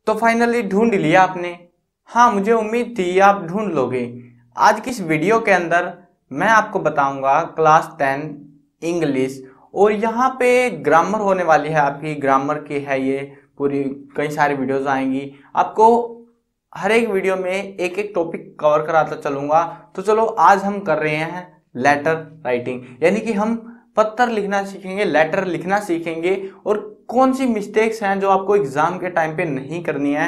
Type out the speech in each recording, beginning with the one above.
तो फाइनली ढूंढ लिया आपने। हाँ, मुझे उम्मीद थी आप ढूंढ लोगे। आज की इस वीडियो के अंदर मैं आपको बताऊंगा क्लास 10 इंग्लिश, और यहाँ पे ग्रामर होने वाली है आपकी। ग्रामर की है ये पूरी, कई सारी वीडियोस आएंगी आपको। हर एक वीडियो में एक एक टॉपिक कवर कराता चलूंगा। तो चलो आज हम कर रहे हैं लेटर राइटिंग, यानी कि हम पत्र लिखना सीखेंगे, लेटर लिखना सीखेंगे, और कौन सी मिस्टेक्स हैं जो आपको एग्जाम के टाइम पे नहीं करनी है।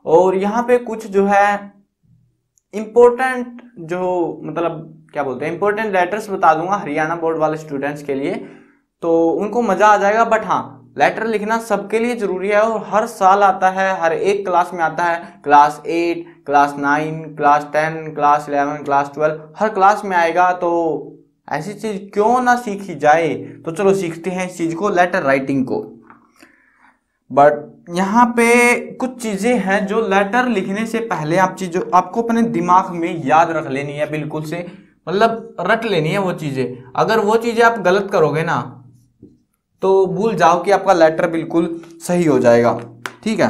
और यहाँ पे कुछ जो है इम्पोर्टेंट, जो मतलब क्या बोलते हैं, इम्पोर्टेंट लेटर्स बता दूंगा हरियाणा बोर्ड वाले स्टूडेंट्स के लिए, तो उनको मजा आ जाएगा। बट हाँ, लेटर लिखना सबके लिए जरूरी है और हर साल आता है, हर एक क्लास में आता है। Class 8, class 9, class 10, class 11, class 12, हर क्लास में आएगा। तो ऐसी चीज क्यों ना सीखी जाए। तो चलो सीखते हैं इस चीज को, लेटर राइटिंग को। बट यहाँ पे कुछ चीजें हैं जो लेटर लिखने से पहले आपको अपने दिमाग में याद रख लेनी है, बिल्कुल से मतलब रट लेनी है वो चीजें। अगर वो चीजें आप गलत करोगे ना तो भूल जाओ कि आपका लेटर बिल्कुल सही हो जाएगा। ठीक है,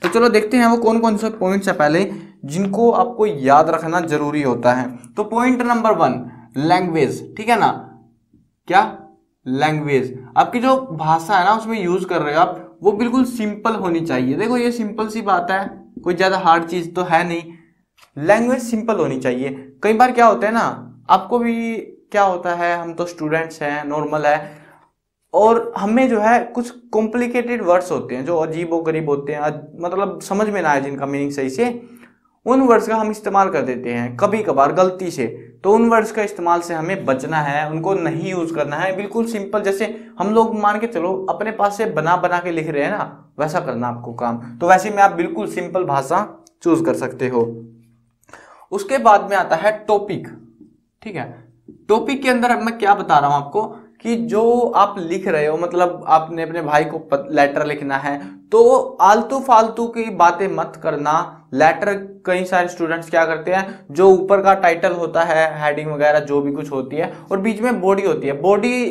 तो चलो देखते हैं वो कौन कौन से पॉइंट्स है पहले जिनको आपको याद रखना जरूरी होता है। तो पॉइंट नंबर 1, लैंग्वेज। ठीक है ना, क्या लैंग्वेज, आपकी जो भाषा है ना उसमें यूज कर रहे हो आप, वो बिल्कुल सिंपल होनी चाहिए। देखो ये सिंपल सी बात है, कोई ज्यादा हार्ड चीज तो है नहीं। लैंग्वेज सिंपल होनी चाहिए। कई बार क्या होता है ना, आपको भी क्या होता है, हम तो स्टूडेंट्स हैं, नॉर्मल है, और हमें जो है कुछ कॉम्प्लिकेटेड वर्ड्स होते हैं जो अजीब और गरीब होते हैं, मतलब समझ में ना आए जिनका मीनिंग सही से, उन वर्ड्स का हम इस्तेमाल कर देते हैं कभी कभार गलती से। तो उन वर्ड्स का इस्तेमाल से हमें बचना है, उनको नहीं यूज करना है। बिल्कुल सिंपल, जैसे हम लोग मान के चलो अपने पास से बना बना के लिख रहे हैं ना, वैसा करना आपको काम। तो वैसे में आप बिल्कुल सिंपल भाषा चूज कर सकते हो। उसके बाद में आता है टॉपिक। ठीक है, टॉपिक के अंदर मैं क्या बता रहा हूं आपको कि जो आप लिख रहे हो, मतलब आपने अपने भाई को लेटर लिखना है, तो आलतू फालतू की बातें मत करना। लेटर कई सारे स्टूडेंट्स क्या करते हैं, जो ऊपर का टाइटल होता है, हेडिंग वगैरह जो भी कुछ होती है, और बीच में बॉडी होती है। बॉडी,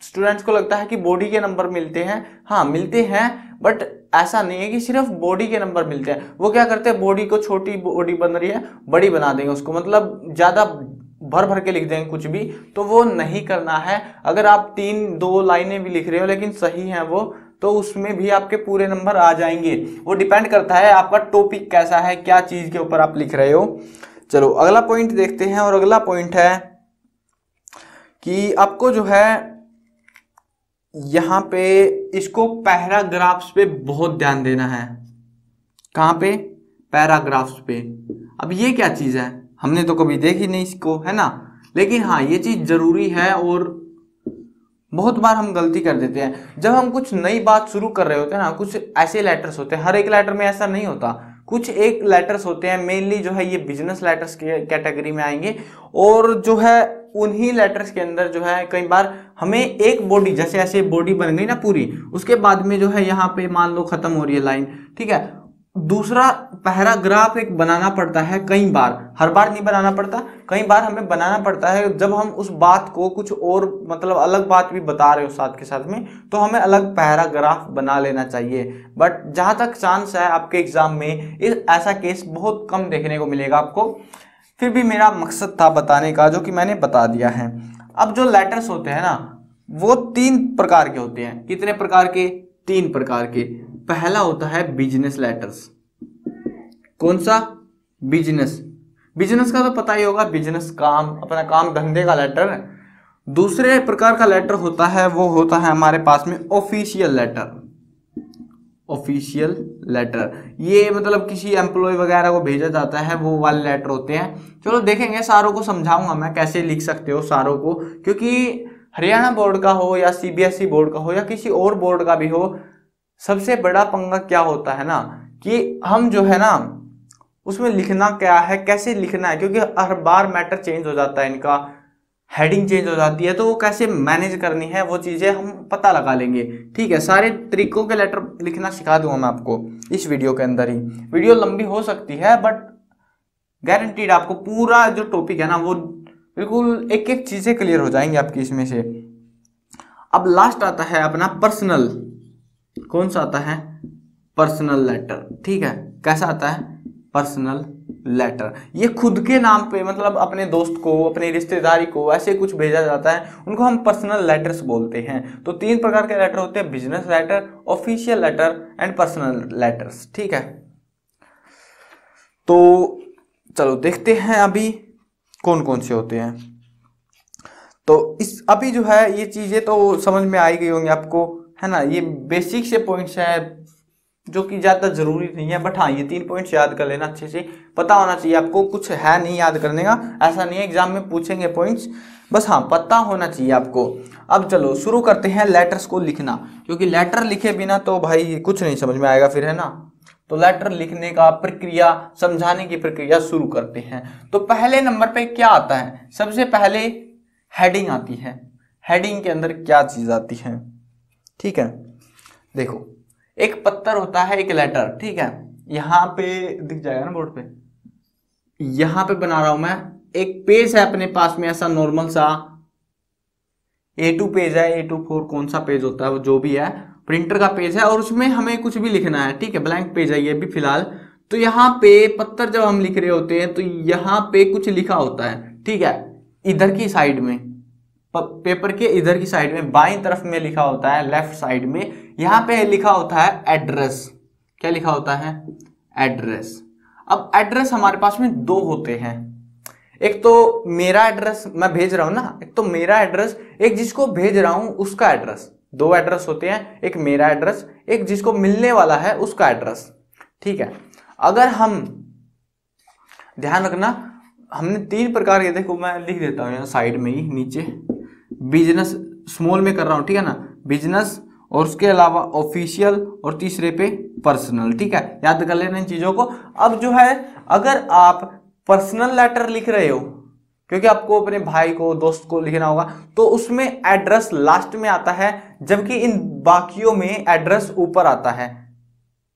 स्टूडेंट्स को लगता है कि बॉडी के नंबर मिलते हैं। हाँ मिलते हैं, बट ऐसा नहीं है कि सिर्फ बॉडी के नंबर मिलते हैं। वो क्या करते हैं, बॉडी को, छोटी बॉडी बन रही है बड़ी बना देंगे उसको, मतलब ज्यादा भर भर के लिख देंगे कुछ भी। तो वो नहीं करना है। अगर आप 3-2 लाइनें भी लिख रहे हो लेकिन सही है वो, तो उसमें भी आपके पूरे नंबर आ जाएंगे। वो डिपेंड करता है आपका टॉपिक कैसा है, क्या चीज के ऊपर आप लिख रहे हो। चलो अगला पॉइंट देखते हैं, और अगला पॉइंट है कि आपको जो है यहाँ पे इसको पैराग्राफ्स पे बहुत ध्यान देना है। कहाँ पे, पैराग्राफ्स पे। अब ये क्या चीज है, हमने तो कभी देखी नहीं इसको, है ना। लेकिन हाँ ये चीज जरूरी है, और बहुत बार हम गलती कर देते हैं जब हम कुछ नई बात शुरू कर रहे होते हैं ना। कुछ ऐसे लेटर्स होते हैं, हर एक लेटर में ऐसा नहीं होता, कुछ एक लेटर्स होते हैं मेनली जो है ये बिजनेस लेटर्स के कैटेगरी में आएंगे। और जो है उन्हीं लेटर्स के अंदर जो है कई बार हमें एक बॉडी, जैसे ऐसे बॉडी बन गई ना पूरी, उसके बाद में जो है यहाँ पे मान लो खत्म हो रही है लाइन। ठीक है, दूसरा पैराग्राफ एक बनाना पड़ता है कई बार, हर बार नहीं बनाना पड़ता, कई बार हमें बनाना पड़ता है। जब हम उस बात को कुछ और मतलब अलग बात भी बता रहे हो साथ के साथ में, तो हमें अलग पैराग्राफ बना लेना चाहिए। बट जहां तक चांस है आपके एग्जाम में ऐसा केस बहुत कम देखने को मिलेगा आपको। फिर भी मेरा मकसद था बताने का, जो कि मैंने बता दिया है। अब जो लेटर्स होते हैं ना, वो 3 प्रकार के होते हैं। कितने प्रकार के, 3 प्रकार के। पहला होता है बिजनेस लेटर्स। कौन सा, बिजनेस। बिजनेस का तो पता ही होगा, बिजनेस काम, अपना काम धंधे का लेटर। दूसरे प्रकार का लेटर होता है, वो होता है हमारे पास में ऑफिशियल लेटर। ऑफिशियल लेटर, ये मतलब किसी एम्प्लॉय वगैरह को भेजा जाता है, वो वाले लेटर होते हैं। चलो देखेंगे, सारों को समझाऊंगा मैं कैसे लिख सकते हो सारों को, क्योंकि हरियाणा बोर्ड का हो या सीबीएसई बोर्ड का हो या किसी और बोर्ड का भी हो, सबसे बड़ा पंगा क्या होता है ना कि हम जो है ना उसमें लिखना क्या है, कैसे लिखना है, क्योंकि हर बार मैटर चेंज हो जाता है, इनका हेडिंग चेंज हो जाती है, तो वो कैसे मैनेज करनी है वो चीजें हम पता लगा लेंगे। ठीक है, सारे तरीकों के लेटर लिखना सिखा दूंगा मैं आपको इस वीडियो के अंदर ही। वीडियो लंबी हो सकती है, बट गारंटीड आपको पूरा जो टॉपिक है ना वो बिल्कुल एक एक चीजें क्लियर हो जाएंगी आपकी इसमें से। अब लास्ट आता है अपना पर्सनल। कौन सा आता है, पर्सनल लेटर, ठीक है, कैसा आता है, पर्सनल लेटर। ये खुद के नाम पे मतलब अपने दोस्त को, अपने रिश्तेदारी को ऐसे कुछ भेजा जाता है, उनको हम पर्सनल लेटर्स बोलते हैं। तो 3 प्रकार के लेटर होते हैं, business letter, official letter and personal letters, ठीक है। तो चलो देखते हैं अभी कौन कौन से होते हैं। तो इस अभी जो है ये चीजें तो समझ में आई गई होंगी आपको, है ना। ये बेसिक से पॉइंट्स है जो कि ज़्यादा जरूरी नहीं है, बट हाँ ये 3 पॉइंट्स याद कर लेना, अच्छे से पता होना चाहिए आपको। कुछ है नहीं याद करने का, ऐसा नहीं है एग्जाम में पूछेंगे पॉइंट्स, बस हाँ पता होना चाहिए आपको। अब चलो शुरू करते हैं लेटर्स को लिखना, क्योंकि लेटर लिखे बिना तो भाई कुछ नहीं समझ में आएगा फिर, है ना। तो लेटर लिखने का प्रक्रिया, समझाने की प्रक्रिया शुरू करते हैं। तो पहले नंबर पे क्या आता है, सबसे पहले हेडिंग आती है। हेडिंग के अंदर क्या चीज आती है, ठीक है। देखो एक पत्तर होता है, एक लेटर, ठीक है, यहाँ पे दिख जाएगा ना बोर्ड पे, यहाँ पे बना रहा हूं मैं। एक पेज है अपने पास में ऐसा नॉर्मल सा A2 पेज है, A24 कौन सा पेज होता है वो जो भी है, प्रिंटर का पेज है, और उसमें हमें कुछ भी लिखना है, ठीक है, ब्लैंक पेज है ये भी फिलहाल। तो यहाँ पे पत्तर जब हम लिख रहे होते हैं तो यहाँ पे कुछ लिखा होता है, ठीक है, इधर की साइड में, पेपर के इधर की साइड में बाईं तरफ में लिखा होता है, लेफ्ट साइड में यहाँ पे लिखा होता है एड्रेस। क्या लिखा होता है, एड्रेस। अब एड्रेस हमारे पास में 2 होते हैं, एक तो मेरा एड्रेस मैं भेज रहा हूं ना, एक तो मेरा एड्रेस, एक जिसको भेज रहा हूं उसका एड्रेस। 2 एड्रेस होते हैं, एक मेरा एड्रेस, एक जिसको मिलने वाला है उसका एड्रेस, ठीक है। अगर हम ध्यान रखना, हमने 3 प्रकार के, देखो मैं लिख देता हूँ यहाँ साइड में ही नीचे, बिजनेस स्मॉल में कर रहा हूँ, ठीक है ना, बिजनेस, और उसके अलावा ऑफिशियल, और तीसरे पे पर्सनल, ठीक है, याद कर लेना इन चीजों को। अब जो है अगर आप पर्सनल लेटर लिख रहे हो, क्योंकि आपको अपने भाई को, दोस्त को लिखना होगा, तो उसमें एड्रेस लास्ट में आता है, जबकि इन बाकियों में एड्रेस ऊपर आता है।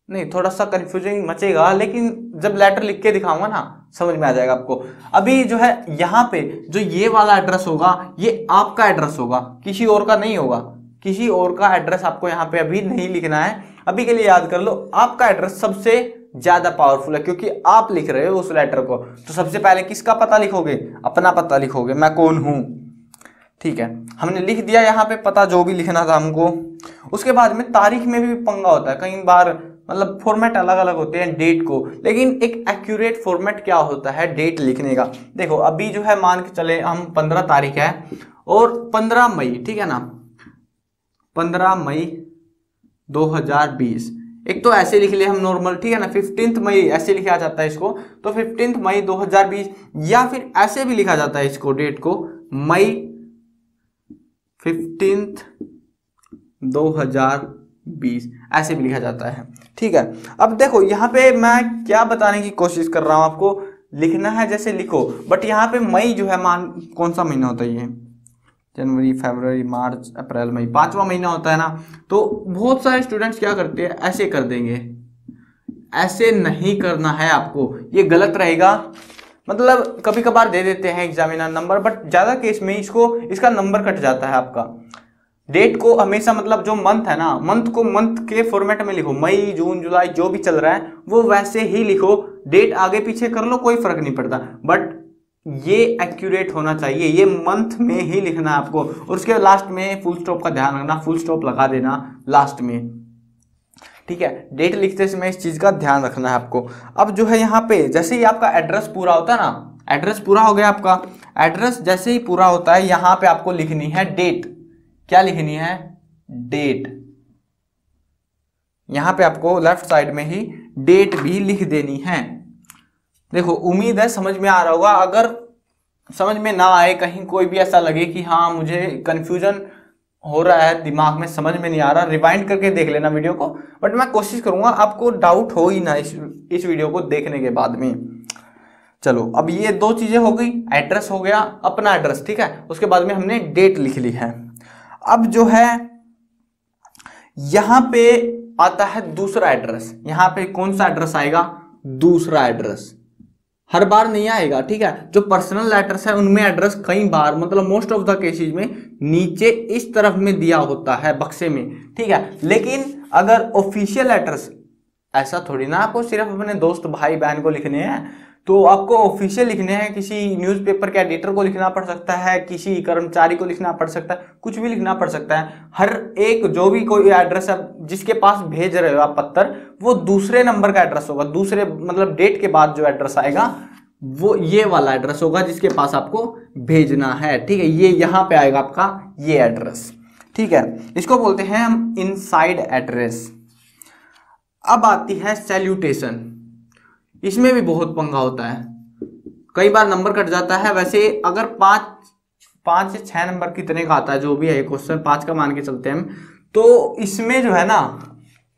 नहीं, थोड़ा सा कंफ्यूजिंग मचेगा, लेकिन जब लेटर लिख के दिखाऊंगा ना समझ में आ जाएगा आपको। अभी जो है यहाँ पे जो ये वाला एड्रेस होगा ये आपका एड्रेस होगा, किसी और का नहीं होगा। किसी और का एड्रेस आपको यहाँ पे अभी नहीं लिखना है, अभी के लिए याद कर लो, आपका एड्रेस सबसे ज्यादा पावरफुल है, क्योंकि आप लिख रहे हो उस लेटर को। तो सबसे पहले किसका पता लिखोगे, अपना पता लिखोगे, मैं कौन हूं, ठीक है। हमने लिख दिया यहाँ पे पता, जो भी लिखना था हमको। उसके बाद में तारीख में भी पंगा होता है, कई बार मतलब फॉर्मेट अलग अलग होते हैं डेट को, लेकिन एक एक्यूरेट फॉर्मेट क्या होता है डेट लिखने का। देखो अभी जो है मान के चले हम 15 तारीख है और 15 मई, ठीक है ना, 15 मई 2020, एक तो ऐसे लिख ले हम नॉर्मल, ठीक है ना, 15 मई ऐसे लिखा जाता है इसको, तो 15 मई 2020, या फिर ऐसे भी लिखा जाता है इसको, डेट को मई 15 2020 ऐसे भी लिखा जाता है, ठीक है। अब देखो यहाँ पे मैं क्या बताने की कोशिश कर रहा हूं आपको, लिखना है जैसे लिखो, बट यहाँ पे मई जो है, मान कौन सा महीना होता है ये, जनवरी, फरवरी, मार्च, अप्रैल, मई, 5वां महीना होता है ना। तो बहुत सारे स्टूडेंट्स क्या करते हैं, ऐसे कर देंगे, ऐसे नहीं करना है आपको, ये गलत रहेगा। मतलब कभी कभार दे देते हैं एग्जामिनर नंबर, बट ज्यादा केस में इसका नंबर कट जाता है आपका। डेट को हमेशा, मतलब जो मंथ है ना, मंथ को मंथ के फॉर्मेट में लिखो, मई, जून, जुलाई जो भी चल रहा है वो वैसे ही लिखो, डेट आगे पीछे कर लो कोई फर्क नहीं पड़ता, बट ये एक्यूरेट होना चाहिए, ये मंथ में ही लिखना है आपको। और उसके लास्ट में फुल स्टॉप का ध्यान रखना, फुल स्टॉप लगा देना लास्ट में, ठीक है। डेट लिखते समय इस चीज का ध्यान रखना है आपको। अब जो है यहाँ पे जैसे ही आपका एड्रेस पूरा होता है ना, एड्रेस पूरा हो गया आपका, एड्रेस जैसे ही पूरा होता है यहाँ पे आपको लिखनी है डेट। क्या लिखनी है, डेट। यहां पे आपको लेफ्ट साइड में ही डेट भी लिख देनी है। देखो उम्मीद है समझ में आ रहा होगा, अगर समझ में ना आए, कहीं कोई भी ऐसा लगे कि हाँ मुझे कंफ्यूजन हो रहा है, दिमाग में समझ में नहीं आ रहा, रिवाइंड करके देख लेना वीडियो को, बट मैं कोशिश करूंगा आपको डाउट हो ही ना इस वीडियो को देखने के बाद में। चलो अब ये 2 चीजें हो गई, एड्रेस हो गया, अपना एड्रेस, ठीक है, उसके बाद में हमने डेट लिख ली है। अब जो है यहां पे आता है दूसरा एड्रेस। यहां पे कौन सा एड्रेस आएगा, दूसरा एड्रेस, हर बार नहीं आएगा, ठीक है। जो पर्सनल लेटर्स है उनमें एड्रेस कई बार, मतलब मोस्ट ऑफ द केसेस में नीचे इस तरफ में दिया होता है बक्से में, ठीक है। लेकिन अगर ऑफिशियल लेटर्स ऐसा थोड़ी ना आपको सिर्फ अपने दोस्त भाई बहन को लिखने हैं, तो आपको ऑफिशियल लिखने हैं, किसी न्यूज़पेपर के एडिटर को लिखना पड़ सकता है, किसी कर्मचारी को लिखना पड़ सकता है, कुछ भी लिखना पड़ सकता है। हर एक जो भी कोई एड्रेस है जिसके पास भेज रहे हो आप पत्र, वो दूसरे नंबर का एड्रेस होगा, दूसरे मतलब डेट के बाद जो एड्रेस आएगा वो ये वाला एड्रेस होगा जिसके पास आपको भेजना है, ठीक है। ये यहाँ पे आएगा आपका ये एड्रेस, ठीक है। इसको बोलते हैं हम इनसाइड एड्रेस। अब आती है सैल्यूटेशन। इसमें भी बहुत पंगा होता है, कई बार नंबर कट जाता है। वैसे अगर 5 से 6 नंबर कितने का आता है जो भी है क्वेश्चन, 5 का मान के चलते हैं हम, तो इसमें जो है ना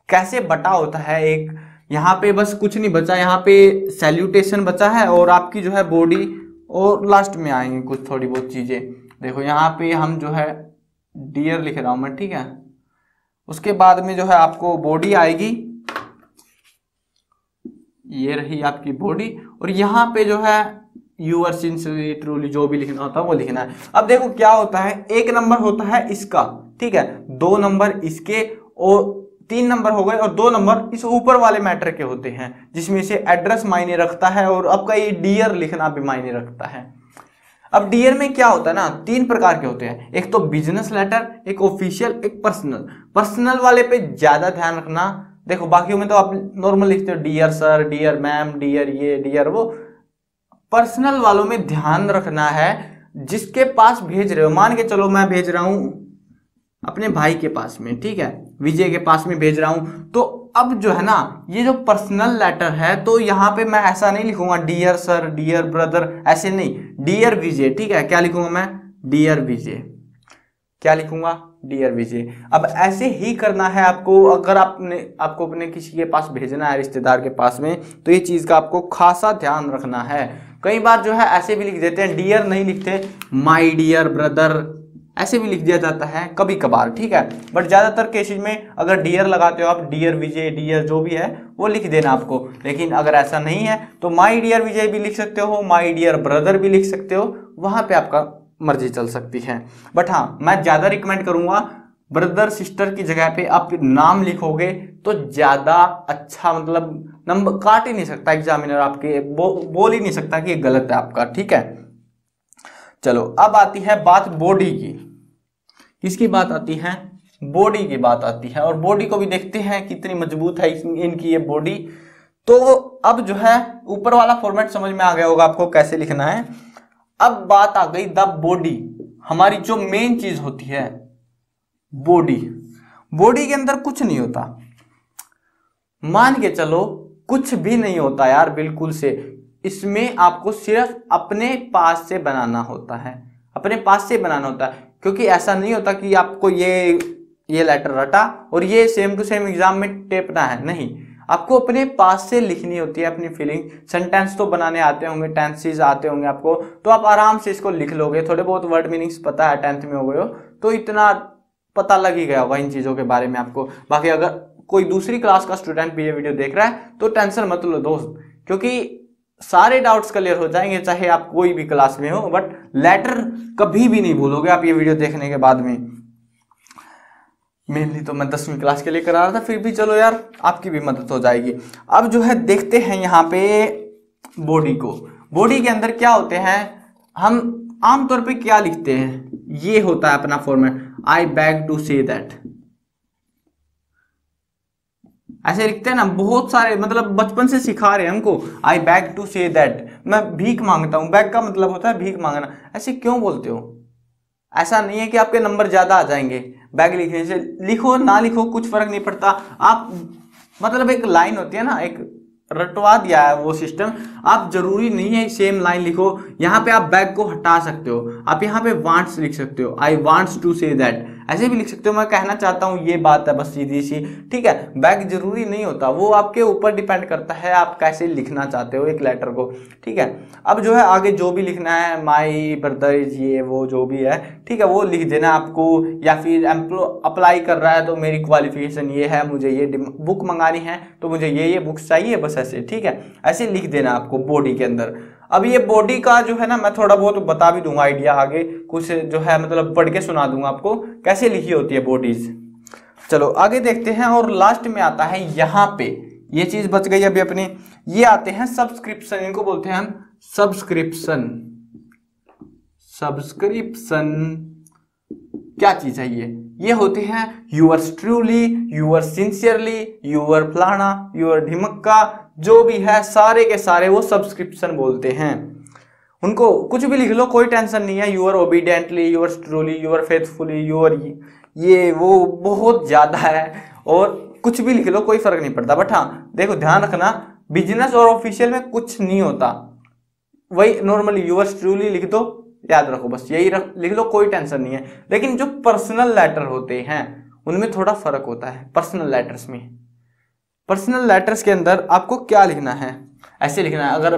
कैसे बटा होता है एक, यहाँ पे बस कुछ नहीं बचा, यहाँ पे सैल्यूटेशन बचा है और आपकी जो है बॉडी, और लास्ट में आएंगे कुछ थोड़ी बहुत चीजें। देखो यहाँ पे हम जो है डियर लिख रहा हूं मैं, ठीक है। उसके बाद में जो है आपको बॉडी आएगी, ये रही आपकी बॉडी, और यहाँ पे जो है यूअर सिंसियरली ट्रूली जो भी लिखना होता है वो लिखना है। अब देखो क्या होता है, एक नंबर होता है इसका, ठीक है, 2 नंबर इसके, और 3 नंबर हो गए, और 2 नंबर इस ऊपर वाले मैटर के होते हैं जिसमें से एड्रेस मायने रखता है और आपका ये डियर लिखना भी मायने रखता है। अब डियर में क्या होता है ना, 3 प्रकार के होते हैं, एक तो बिजनेस लेटर, एक ऑफिशियल, एक पर्सनल। पर्सनल वाले पे ज्यादा ध्यान रखना। देखो बाकियों में तो आप नॉर्मल लिखते हो dear sir, dear ma'am, dear ये, डियर वो। पर्सनल वालों में ध्यान रखना है जिसके पास भेज रहे हो। मान के चलो मैं भेज रहा हूं अपने भाई के पास में, ठीक है, विजय के पास में भेज रहा हूं, तो अब जो है ना ये जो पर्सनल लेटर है, तो यहाँ पे मैं ऐसा नहीं लिखूंगा डियर सर, डियर ब्रदर, ऐसे नहीं, डियर विजय, ठीक है। क्या लिखूंगा मैं, डियर विजय। क्या लिखूंगा, डियर विजय। अब ऐसे ही करना है आपको, अगर आपको अपने किसी के पास भेजना है, रिश्तेदार के पास में, तो ये चीज का आपको खासा ध्यान रखना है। कई बार जो है ऐसे भी लिख देते हैं, डियर नहीं लिखते, माय डियर ब्रदर, ऐसे भी लिख दिया जाता है कभी कभार, ठीक है। बट ज्यादातर केसेज में अगर डियर लगाते हो आप, डियर विजय, डियर जो भी है वो लिख देना आपको। लेकिन अगर ऐसा नहीं है तो माय डियर विजय भी लिख सकते हो, माय डियर ब्रदर भी लिख सकते हो, वहां पे आपका मर्जी चल सकती है। बट हाँ, मैं ज्यादा रिकमेंड करूंगा ब्रदर सिस्टर की जगह पे आप नाम लिखोगे तो ज्यादा अच्छा, मतलब नंबर काट ही नहीं सकता एग्जामिनर आपके, बोल ही नहीं सकता कि ये गलत है आपका, ठीक है। चलो अब आती है बात बॉडी की। किसकी बात आती है, बॉडी की बात आती है। और बॉडी को भी देखते हैं कितनी मजबूत है इनकी ये बॉडी। तो अब जो है ऊपर वाला फॉर्मेट समझ में आ गया होगा आपको कैसे लिखना है। अब बात आ गई द बॉडी, हमारी जो मेन चीज होती है बॉडी। बॉडी के अंदर कुछ नहीं होता, मान के चलो कुछ भी नहीं होता यार, बिल्कुल से। इसमें आपको सिर्फ अपने पास से बनाना होता है, अपने पास से बनाना होता है। क्योंकि ऐसा नहीं होता कि आपको ये लेटर रटा और ये सेम टू सेम एग्जाम में टेपना है, नहीं, आपको अपने पास से लिखनी होती है अपनी फीलिंग। सेंटेंस तो बनाने आते होंगे, टेंसेस आते होंगे आपको, तो आप आराम से इसको लिख लोगे। थोड़े बहुत वर्ड मीनिंग्स पता है, 10th में हो गए हो तो इतना पता लग ही गया होगा इन चीजों के बारे में आपको। बाकी अगर कोई दूसरी क्लास का स्टूडेंट भी ये वीडियो देख रहा है तो टेंशन मत लो दोस्त, क्योंकि सारे डाउट्स क्लियर हो जाएंगे चाहे आप कोई भी क्लास में हो। बट लेटर कभी भी नहीं भूलोगे आप ये वीडियो देखने के बाद में। मेनली तो मैं 10वीं क्लास के लिए करा रहा था, फिर भी चलो यार आपकी भी मदद हो जाएगी। अब जो है देखते हैं यहाँ पे बॉडी को। बॉडी के अंदर क्या होते हैं, हम आमतौर पे क्या लिखते हैं, ये होता है अपना format, I beg to say that, ऐसे लिखते हैं ना बहुत सारे, मतलब बचपन से सिखा रहे हैं हमको, I beg to say that, मैं भीख मांगता हूं। बैग का मतलब होता है भीख मांगना। ऐसे क्यों बोलते हो, ऐसा नहीं है कि आपके नंबर ज्यादा आ जाएंगे बैग लिखने से। लिखो ना लिखो कुछ फर्क नहीं पड़ता। आप मतलब एक लाइन होती है ना, एक रटवा दिया है वो सिस्टम, आप जरूरी नहीं है सेम लाइन लिखो। यहाँ पे आप बैग को हटा सकते हो, आप यहाँ पे वांट्स लिख सकते हो, I wants to say that, ऐसे भी लिख सकते हो, मैं कहना चाहता हूँ ये बात है, बस सीधी सी, ठीक है। बैग जरूरी नहीं होता, वो आपके ऊपर डिपेंड करता है आप कैसे लिखना चाहते हो एक लेटर को, ठीक है। अब जो है आगे जो भी लिखना है, माई ब्रदर इज ये वो जो भी है, ठीक है, वो लिख देना आपको। या फिर अप्लाई कर रहा है तो मेरी क्वालिफिकेशन ये है, मुझे ये बुक मंगानी है तो मुझे ये बुक्स चाहिए, बस ऐसे, ठीक है, ऐसे लिख देना आपको बॉडी के अंदर। अब ये बॉडी का जो है ना मैं थोड़ा बहुत बता भी दूंगा आइडिया आगे, कुछ जो है मतलब पढ़ के सुना दूंगा आपको कैसे लिखी होती है बॉडीज। चलो आगे देखते हैं। और लास्ट में आता है यहाँ पे, ये चीज बच गई अभी अपनी। ये आते हैं सब्सक्रिप्शन, इनको बोलते हैं हम सब्सक्रिप्शन। सब्सक्रिप्शन क्या चीज है ये होते हैं yours truly, your sincerely, your फलाना, यूअर ढिमक्का, जो भी है सारे के सारे वो सब्सक्रिप्शन बोलते हैं। उनको कुछ भी लिख लो, कोई टेंशन नहीं है। Your obediently, your truly, your faithfully, your ये वो बहुत ज्यादा है, और कुछ भी लिख लो कोई फर्क नहीं पड़ता। बट हाँ देखो ध्यान रखना, बिजनेस और ऑफिशियल में कुछ नहीं होता, वही नॉर्मली यूअर ट्रूली लिख दो, याद रखो बस यही लिख लो, कोई टेंशन नहीं है। लेकिन जो पर्सनल लेटर होते हैं उनमें थोड़ा फर्क होता है। पर्सनल लेटर्स में, पर्सनल लेटर्स के अंदर आपको क्या लिखना है, ऐसे लिखना है। अगर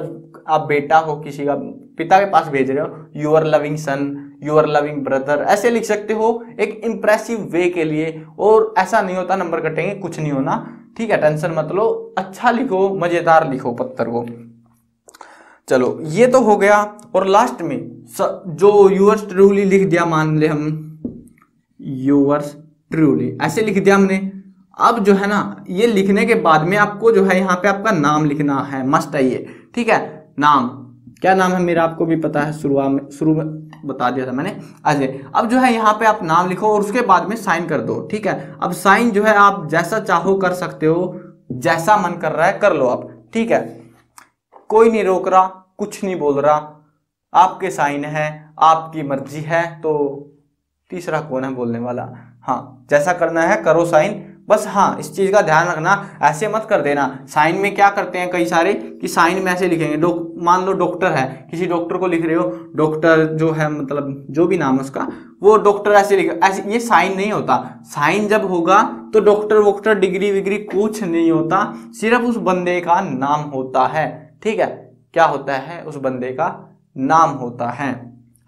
आप बेटा हो किसी का, पिता के पास भेज रहे हो, your loving son, your loving brother, ऐसे लिख सकते हो एक इंप्रेसिव वे के लिए। और ऐसा नहीं होता नंबर कटेंगे, कुछ नहीं होना, ठीक है, टेंशन मत लो, अच्छा लिखो, मजेदार लिखो पत्र को। चलो ये तो हो गया। और लास्ट में जो यूअर्स ट्रूली लिख दिया, मान ले हम यूअर्स ट्रूली ऐसे लिख दिया हमने। अब जो है ना, ये लिखने के बाद में आपको जो है यहाँ पे आपका नाम लिखना है, मस्ट है ये, ठीक है। नाम, क्या नाम है मेरा आपको भी पता है, शुरू में बता दिया था मैंने। अब जो है यहाँ पे आप नाम लिखो और उसके बाद में साइन कर दो, ठीक है। अब साइन जो है आप जैसा चाहो कर सकते हो, जैसा मन कर रहा है कर लो आप, ठीक है। कोई नहीं रोक रहा, कुछ नहीं बोल रहा, आपके साइन है, आपकी मर्जी है, तो तीसरा कौन है बोलने वाला। हाँ जैसा करना है करो साइन, बस। हाँ इस चीज का ध्यान रखना, ऐसे मत कर देना। साइन में क्या करते हैं कई सारे कि साइन में ऐसे लिखेंगे, मान लो डॉक्टर है, किसी डॉक्टर को लिख रहे हो, डॉक्टर जो है मतलब जो भी नाम है उसका, वो डॉक्टर ऐसे लिखे, ऐसे ये साइन नहीं होता। साइन जब होगा तो डॉक्टर वोक्टर डिग्री विग्री कुछ नहीं होता, सिर्फ उस बंदे का नाम होता है, ठीक है। क्या होता है, उस बंदे का नाम होता है।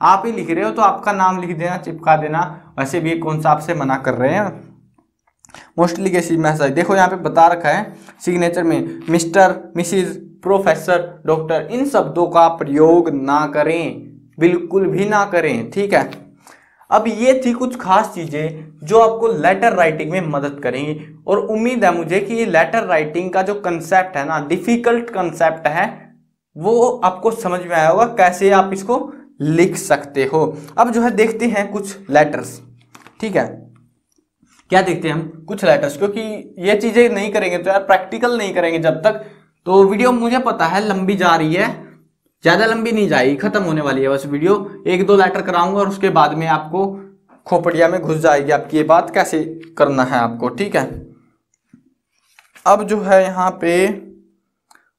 आप ही लिख रहे हो तो आपका नाम लिख देना, चिपका देना। वैसे भी कौन सा आपसे मना कर रहे हैं, मोस्टली कैसी मैसेज देखो यहाँ पे बता रखा है सिग्नेचर में, मिस्टर, मिसिज, प्रोफेसर, डॉक्टर, इन शब्दों का प्रयोग ना करें, बिल्कुल भी ना करें, ठीक है। अब ये थी कुछ खास चीजें जो आपको लेटर राइटिंग में मदद करेंगी। और उम्मीद है मुझे कि ये लेटर राइटिंग का जो कंसेप्ट है ना, डिफिकल्ट कंसेप्ट है, वो आपको समझ में आया होगा कैसे आप इसको लिख सकते हो। अब जो है देखते हैं कुछ लेटर्स, ठीक है। क्या देखते हैं हम, कुछ लेटर्स, क्योंकि ये चीजें नहीं करेंगे तो यार प्रैक्टिकल नहीं करेंगे जब तक, तो वीडियो मुझे पता है लंबी जा रही है, ज्यादा लंबी नहीं जाएगी, खत्म होने वाली है बस वीडियो। 1-2 लेटर कराऊंगा और उसके बाद में आपको खोपड़िया में घुस जाएगी आपकी ये बात कैसे करना है आपको, ठीक है। अब जो है यहाँ पे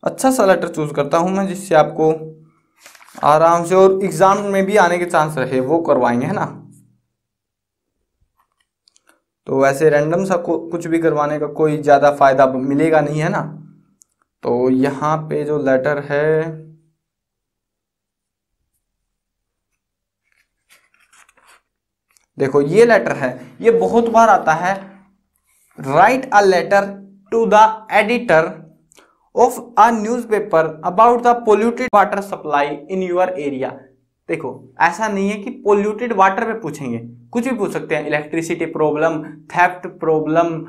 अच्छा सा लेटर चूज करता हूं मैं, जिससे आपको आराम से और एग्जाम में भी आने के चांस रहे, वो करवाएंगे, है ना। तो वैसे रैंडम सा कुछ भी करवाने का कोई ज़्यादा फायदा मिलेगा नहीं, है ना। तो यहाँ पे जो लेटर है, देखो ये लेटर है, ये बहुत बार आता है। Write a letter to the editor of a newspaper about the polluted water supply in your area. देखो ऐसा नहीं है कि पोल्यूटेड वाटर पे पूछेंगे, कुछ भी पूछ सकते हैं, इलेक्ट्रिसिटी प्रॉब्लम, थेफ्ट प्रॉब्लम,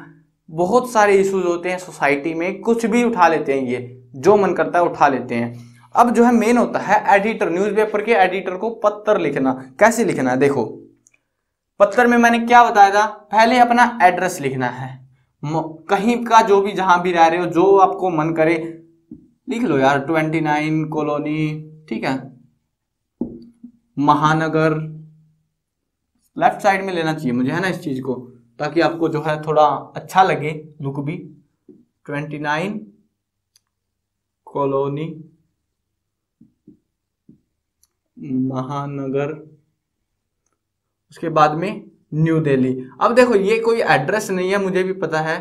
बहुत सारे इश्यूज होते हैं सोसाइटी में, कुछ भी उठा लेते हैं, ये जो मन करता है उठा लेते हैं। अब जो है मेन होता है एडिटर, न्यूज़पेपर के एडिटर को पत्र लिखना। कैसे लिखना है, देखो पत्र में मैंने क्या बताया था, पहले अपना एड्रेस लिखना है, कहीं का जो भी जहां भी रह रहे हो, जो आपको मन करे लिख लो यार, 29 कॉलोनी, ठीक है, महानगर, लेफ्ट साइड में लेना चाहिए मुझे, है ना, इस चीज को, ताकि आपको जो है थोड़ा अच्छा लगे लुक भी। 29 कॉलोनी महानगर, उसके बाद में न्यू दिल्ली। अब देखो ये कोई एड्रेस नहीं है, मुझे भी पता है,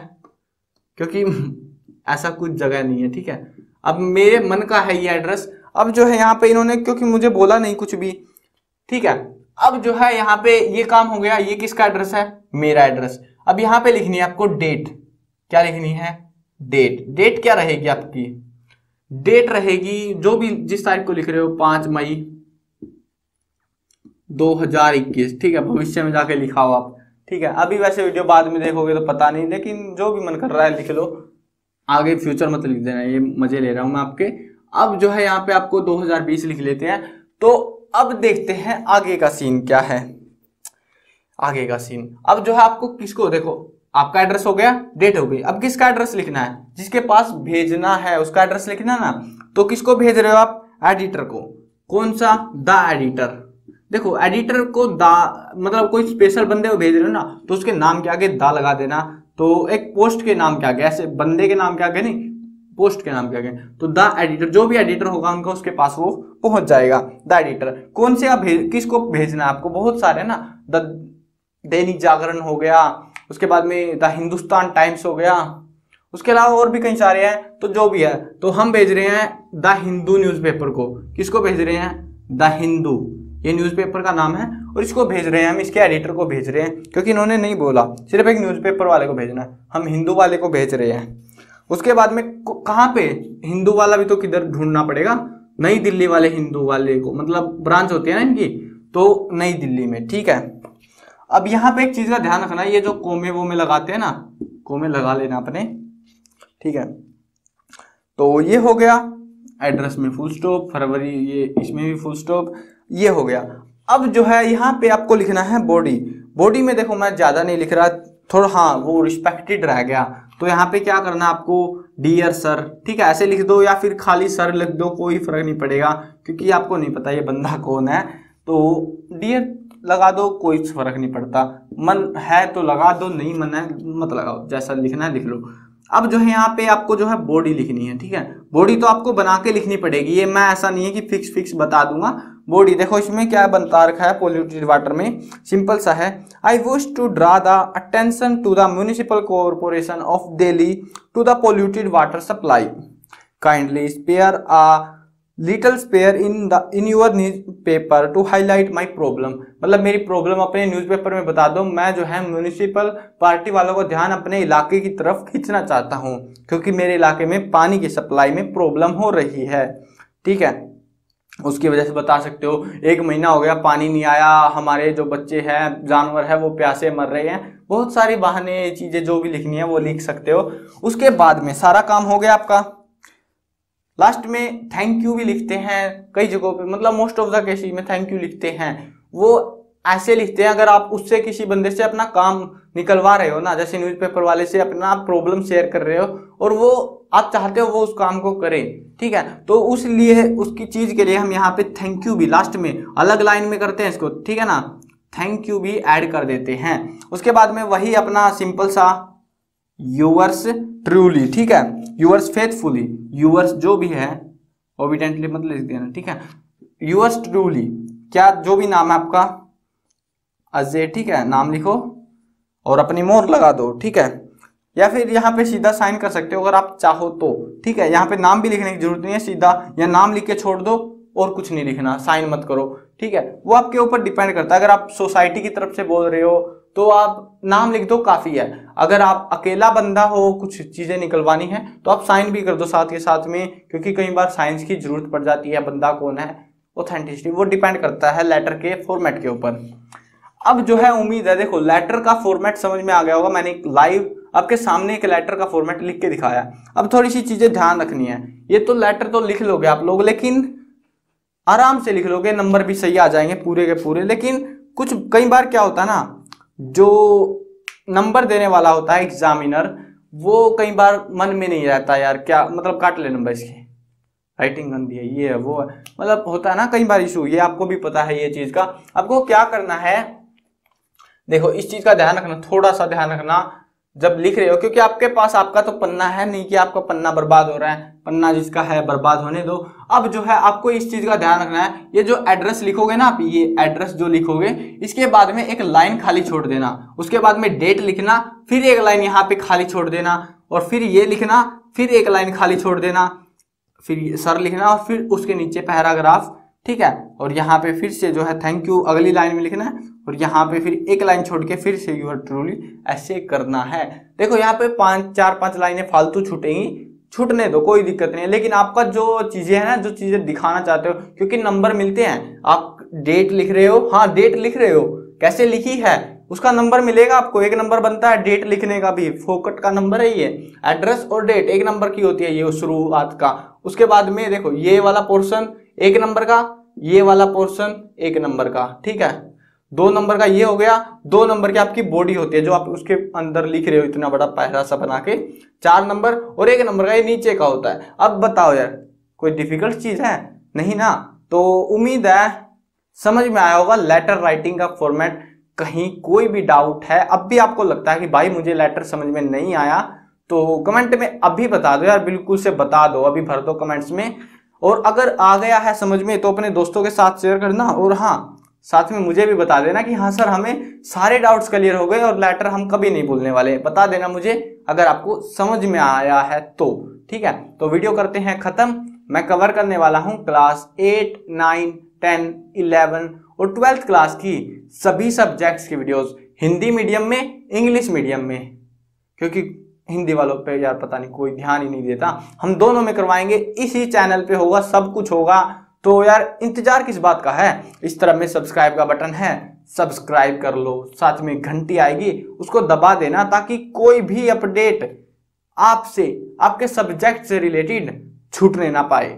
क्योंकि ऐसा कुछ जगह नहीं है, ठीक है। अब मेरे मन का है ये एड्रेस। अब जो है यहाँ पे इन्होंने, क्योंकि मुझे बोला नहीं कुछ भी, ठीक है। अब जो है यहाँ पे ये काम हो गया, ये किसका एड्रेस है, मेरा एड्रेस। अब यहाँ पे लिखनी है आपको डेट, क्या लिखनी है, डेट। डेट क्या रहेगी आपकी, डेट रहेगी जो भी जिस तारीख को लिख रहे हो, 5 मई 2021, ठीक है, भविष्य में जाके लिखा हो आप, ठीक है। अभी वैसे वीडियो बाद में देखोगे तो पता नहीं, लेकिन जो भी मन कर रहा है लिख लो, आगे फ्यूचर मत लिख देना, ये मजे ले रहा हूं मैं आपके। अब जो है यहाँ पे आपको 2020 लिख लेते हैं। तो अब देखते हैं आगे का सीन क्या है। आगे का सीन अब जो है आपको किसको, देखो आपका एड्रेस हो गया, डेट हो गई, अब किसका एड्रेस लिखना है, जिसके पास भेजना है उसका एड्रेस लिखना ना। तो किसको भेज रहे हो आप, एडिटर को। कौन सा, द एडिटर। देखो एडिटर को दा मतलब कोई स्पेशल बंदे को भेज रहे हो ना, तो उसके नाम के आगे दा लगा देना। तो एक पोस्ट के नाम के आगे, ऐसे बंदे के नाम के आगे नहीं, पोस्ट के नाम के आगे। तो द एडिटर, जो भी एडिटर होगा उनका उसके पास वो पहुंच जाएगा। द एडिटर कौन से आप किसको भेजना है आपको, बहुत सारे ना, द दैनिक जागरण हो गया, उसके बाद में द हिंदुस्तान टाइम्स हो गया, उसके अलावा और भी कई सारे हैं। तो जो भी है, तो हम भेज रहे हैं द हिंदू न्यूज़पेपर को। किसको भेज रहे हैं, द हिंदू, ये न्यूज़पेपर का नाम है, और इसको भेज रहे हैं हम, इसके एडिटर को भेज रहे हैं, क्योंकि इन्होंने नहीं बोला सिर्फ एक न्यूज़पेपर वाले को भेजना है, हम हिंदू वाले को भेज रहे हैं। उसके बाद में कहाँ पे, हिंदू वाला भी तो किधर ढूंढना पड़ेगा, नई दिल्ली वाले हिंदू वाले को, मतलब ब्रांच होती है ना इनकी, तो नई दिल्ली में, ठीक है। अब यहाँ पे एक चीज का ध्यान रखना, ये जो कोमे वो में लगाते हैं ना, कोमे लगा लेना अपने, ठीक है। तो ये हो गया एड्रेस में फुल स्टॉप, फरवरी ये इसमें भी फुल स्टॉप, ये हो गया। अब जो है यहाँ पे आपको लिखना है बॉडी। बॉडी में देखो मैं ज्यादा नहीं लिख रहा, थोड़ा हाँ वो रिस्पेक्टेड रह गया, तो यहाँ पे क्या करना है आपको, डियर सर, ठीक है, ऐसे लिख दो या फिर खाली सर लिख दो, कोई फर्क नहीं पड़ेगा, क्योंकि आपको नहीं पता ये बंदा कौन है। तो डियर लगा दो, कोई फर्क नहीं पड़ता, मन है तो लगा दो, नहीं मन है मत लगाओ, जैसा लिखना है लिख लो। अब जो है यहाँ पे आपको जो है बॉडी लिखनी है, ठीक है। बॉडी तो आपको बना के लिखनी पड़ेगी, ये मैं ऐसा नहीं है कि फिक्स बता दूंगा। बॉडी देखो इसमें क्या बनता रखा है पोल्यूटेड वाटर में, सिंपल सा है, I wish to draw the attention to the municipal corporation of Delhi to the polluted water supply, kindly spare a little spare in your newspaper to highlight my problem. मतलब मेरी problem अपने newspaper में बता दो, मैं जो है म्यूनिसिपल पार्टी वालों को ध्यान अपने इलाके की तरफ खींचना चाहता हूँ, क्योंकि मेरे इलाके में पानी की सप्लाई में प्रॉब्लम हो रही है, ठीक है। उसकी वजह से बता सकते हो, 1 महीना हो गया पानी नहीं आया, हमारे जो बच्चे हैं जानवर है वो प्यासे मर रहे हैं, बहुत सारी बहाने चीजें जो भी लिखनी है वो लिख सकते हो। उसके बाद में सारा काम हो गया आपका। लास्ट में थैंक यू भी लिखते हैं कई जगहों पे, मतलब मोस्ट ऑफ द केसेस में थैंक यू लिखते हैं। वो ऐसे लिखते हैं अगर आप उससे किसी बंदे से अपना काम निकलवा रहे हो ना, जैसे न्यूज़पेपर वाले से अपना प्रॉब्लम शेयर कर रहे हो और वो आप चाहते हो वो उस काम को करे, ठीक है। तो उस लिए उसकी चीज के लिए हम यहाँ पे थैंक यू भी लास्ट में अलग लाइन में करते हैं इसको, ठीक है ना, थैंक यू भी ऐड कर देते हैं। उसके बाद में वही अपना सिंपल सा यूअर्स ट्रूली, ठीक है, यूअर्स फेथफुली, यूअर्स जो भी है ओबिडेंटली मत लिख देना, ठीक है, यूअर्स ट्रूली, क्या जो भी नाम है आपका अजय, ठीक है, नाम लिखो और अपनी मोहर लगा दो, ठीक है। या फिर यहाँ पे सीधा साइन कर सकते हो अगर आप चाहो तो, ठीक है। यहाँ पे नाम भी लिखने की जरूरत नहीं है, सीधा या नाम लिख के छोड़ दो और कुछ नहीं लिखना, साइन मत करो, ठीक है। वो आपके ऊपर डिपेंड करता है, अगर आप सोसाइटी की तरफ से बोल रहे हो तो आप नाम लिख दो काफी है। अगर आप अकेला बंदा हो, कुछ चीजें निकलवानी है तो आप साइन भी कर दो साथ के साथ में, क्योंकि कई बार साइंस की जरूरत पड़ जाती है, बंदा कौन है, ऑथेंटिसिटी, वो डिपेंड करता है लेटर के फॉर्मेट के ऊपर। अब जो है उम्मीद है देखो लेटर का फॉर्मेट समझ में आ गया होगा, मैंने एक लाइव आपके सामने एक लेटर का फॉर्मेट लिख के दिखाया। अब थोड़ी सी चीजें ध्यान रखनी है, ये तो लेटर तो लिख लोगे आप लोग, लेकिन आराम से लिख लोगे, नंबर भी सही आ जाएंगे पूरे के पूरे। लेकिन कुछ कई बार क्या होता है ना, जो नंबर देने वाला होता है एग्जामिनर, वो कई बार मन में नहीं रहता, यार क्या मतलब काट ले नंबर इसकी, राइटिंग गंदी है, ये है वो है, मतलब होता है ना कई बार इशू, ये आपको भी पता है ये चीज का। आपको क्या करना है, देखो इस चीज का ध्यान रखना, थोड़ा सा ध्यान रखना जब लिख रहे हो, क्योंकि आपके पास आपका तो पन्ना है नहीं कि आपका पन्ना बर्बाद हो रहा है, पन्ना जिसका है बर्बाद होने दो। अब जो है आपको इस चीज का ध्यान रखना है, ये जो एड्रेस लिखोगे ना आप, ये एड्रेस जो लिखोगे इसके बाद में एक लाइन खाली छोड़ देना, उसके बाद में डेट लिखना, फिर एक लाइन यहाँ पे खाली छोड़ देना, और फिर ये लिखना, फिर एक लाइन खाली छोड़ देना, फिर सर लिखना, और फिर उसके नीचे पैराग्राफ, ठीक है। और यहाँ पे फिर से जो है थैंक यू अगली लाइन में लिखना है, और यहाँ पे फिर एक लाइन छोड़ के फिर से यूर ट्रूली, ऐसे करना है। देखो यहाँ पे 4-5 लाइनें फालतू छूटेंगी, छूटने दो, कोई दिक्कत नहीं है, लेकिन आपका जो चीजें है ना, जो चीजें दिखाना चाहते हो, क्योंकि नंबर मिलते हैं, आप डेट लिख रहे हो, हाँ डेट लिख रहे हो, कैसे लिखी है उसका नंबर मिलेगा आपको। एक नंबर बनता है डेट लिखने का भी, फोकट का नंबर है ये। एड्रेस और डेट एक नंबर की होती है ये शुरुआत का। उसके बाद में देखो ये वाला पोर्शन एक नंबर का, ये वाला पोर्शन एक नंबर का, ठीक है। 2 नंबर का ये हो गया। 2 नंबर की आपकी बॉडी होती है जो आप उसके अंदर लिख रहे हो इतना बड़ा पैरा सा बना के, 4 नंबर। और 1 नंबर का ये नीचे का होता है। अब बताओ यार कोई डिफिकल्ट चीज है? नहीं ना। तो उम्मीद है समझ में आया होगा लेटर राइटिंग का फॉर्मेट। कहीं कोई भी डाउट है, अब भी आपको लगता है कि भाई मुझे लेटर समझ में नहीं आया, तो कमेंट में अभी बता दो यार, बिल्कुल से बता दो, अभी भर दो कमेंट्स में। और अगर आ गया है समझ में तो अपने दोस्तों के साथ शेयर करना। और हाँ, साथ में मुझे भी बता देना कि हाँ सर हमें सारे डाउट्स क्लियर हो गए और लेटर हम कभी नहीं भूलने वाले। बता देना मुझे अगर आपको समझ में आया है तो, ठीक है। तो वीडियो करते हैं खत्म। मैं कवर करने वाला हूं क्लास 8, 9, 10, 11 और 12th क्लास की सभी सब्जेक्ट्स की वीडियोस, हिंदी मीडियम में, इंग्लिश मीडियम में, क्योंकि हिंदी वालों पे यार पता नहीं कोई ध्यान ही नहीं देता। हम दोनों में करवाएंगे, इसी चैनल पे होगा, सब कुछ होगा। तो यार इंतजार किस बात का है? इस तरह में सब्सक्राइब का बटन है, सब्सक्राइब कर लो, साथ में घंटी आएगी उसको दबा देना ताकि कोई भी अपडेट आपसे, आपके सब्जेक्ट से रिलेटेड छूटने ना पाए।